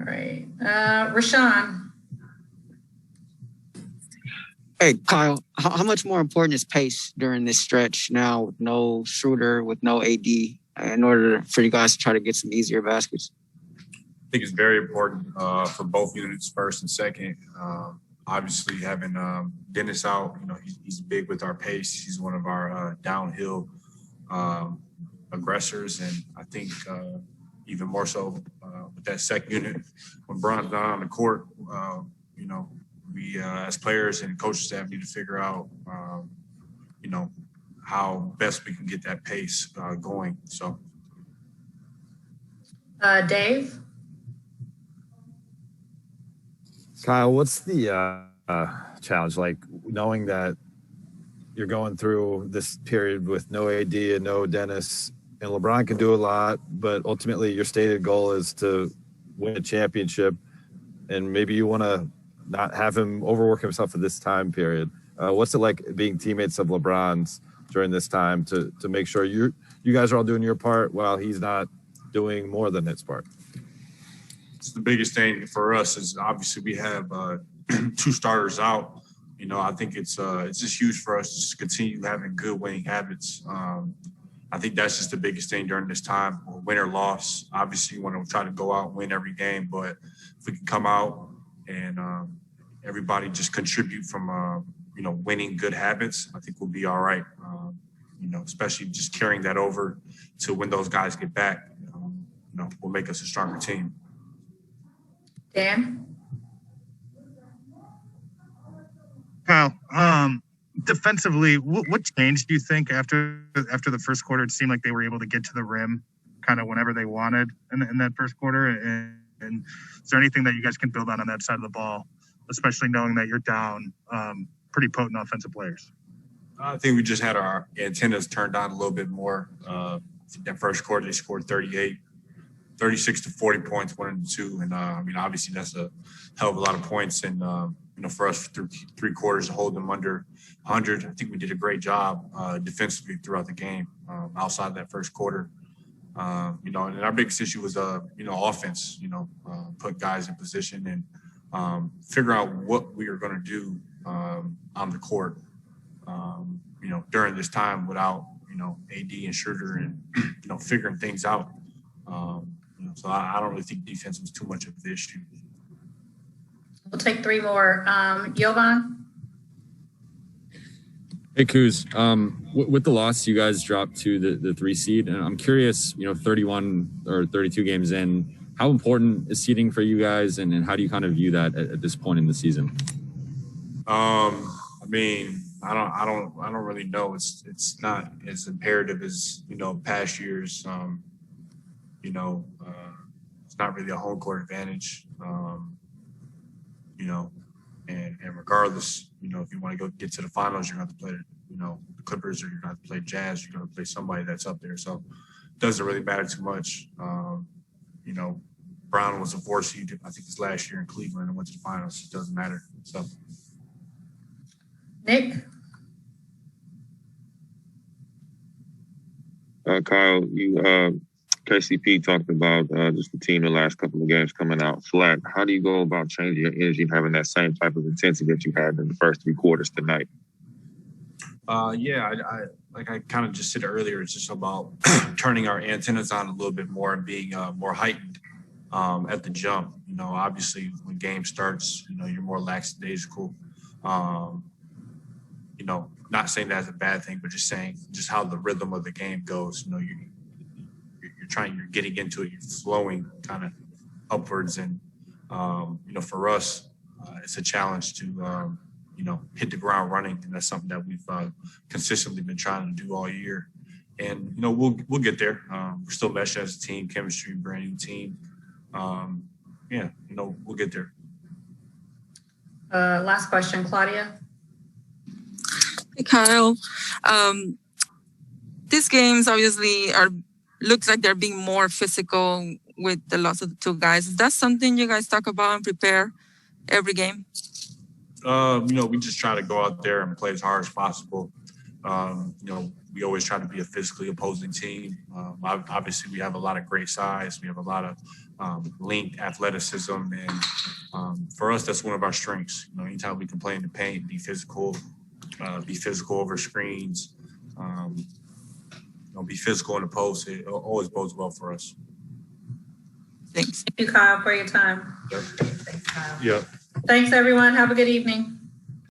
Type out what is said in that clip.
right. Rashawn. Hey, Kyle, how much more important is pace during this stretch now with no shooter, with no AD, in order for you guys to try to get some easier baskets? I think it's very important for both units, first and second. Obviously, having Dennis out, he's big with our pace. He's one of our downhill aggressors, and I think even more so with that second unit, when Bron's not on the court, we as players and coaching staff need to figure out, how best we can get that pace going. So, Dave. Kyle, what's the challenge like, knowing that you're going through this period with no AD and no Dennis, and LeBron can do a lot, but ultimately your stated goal is to win a championship, and maybe you want to not have him overwork himself at this time period. What's it like being teammates of LeBron's during this time to make sure you guys are all doing your part while he's not doing more than his part? It's the biggest thing for us is obviously we have two starters out. I think it's just huge for us to just continue having good winning habits. I think that's just the biggest thing during this time, win or loss. Obviously, you want to try to go out and win every game, but if we can come out and everybody just contribute from, winning good habits, I think we'll be all right. Especially just carrying that over to when those guys get back, will make us a stronger team. Dan? Kyle, defensively, what changed, do you think, after the first quarter? It seemed like they were able to get to the rim kind of whenever they wanted in that first quarter. And is there anything that you guys can build on that side of the ball, especially knowing that you're down pretty potent offensive players? I think we just had our antennas turned on a little bit more. That first quarter, they scored 36 to 40 points, 1 and 2. And obviously that's a hell of a lot of points. And, for us through three quarters to hold them under 100, I think we did a great job defensively throughout the game outside that first quarter. And our biggest issue was, offense, put guys in position and figure out what we are going to do on the court, during this time without, AD and Schroeder and, figuring things out. So I don't really think defense was too much of the issue. We'll take 3 more. Jovan? Hey, Kuz. With the loss, you guys dropped to the 3 seed. And I'm curious, 31 or 32 games in, how important is seeding for you guys? And how do you kind of view that at this point in the season? I don't really know. It's not as imperative as, past years. It's not really a home court advantage. And regardless, if you want to go get to the finals, you're going to have to play, the Clippers, or you're going to have to play Jazz. You're going to play somebody that's up there. So it doesn't really matter too much. Brown was a 4 seed, I think it's last year in Cleveland, and went to the finals. It doesn't matter. So, Nick? Kyle, KCP talked about just the team the last couple of games coming out flat. How do you go about changing your energy and having that same type of intensity that you had in the first 3 quarters tonight? I kind of just said earlier, it's just about turning our antennas on a little bit more and being more heightened at the jump. Obviously when game starts, you're more lackadaisical. Not saying that's a bad thing, but just saying just how the rhythm of the game goes. You're getting into it, you're flowing kind of upwards. And, for us, it's a challenge to, hit the ground running. And that's something that we've consistently been trying to do all year. And, we'll get there. We're still meshing as a team, chemistry, brand new team. We'll get there. Last question, Claudia. Hey, Kyle. These games obviously looks like they're being more physical with the loss of the 2 guys. Is that something you guys talk about and prepare every game? We just try to go out there and play as hard as possible. we always try to be a physically opposing team. Obviously, we have a lot of great size. We have a lot of length, athleticism, and for us, that's one of our strengths. You know, anytime we can play in the paint, be physical over screens, be physical in the post, it always bodes well for us. Thanks. Thank you, Kyle, for your time. Yep. Thanks, everyone. Have a good evening.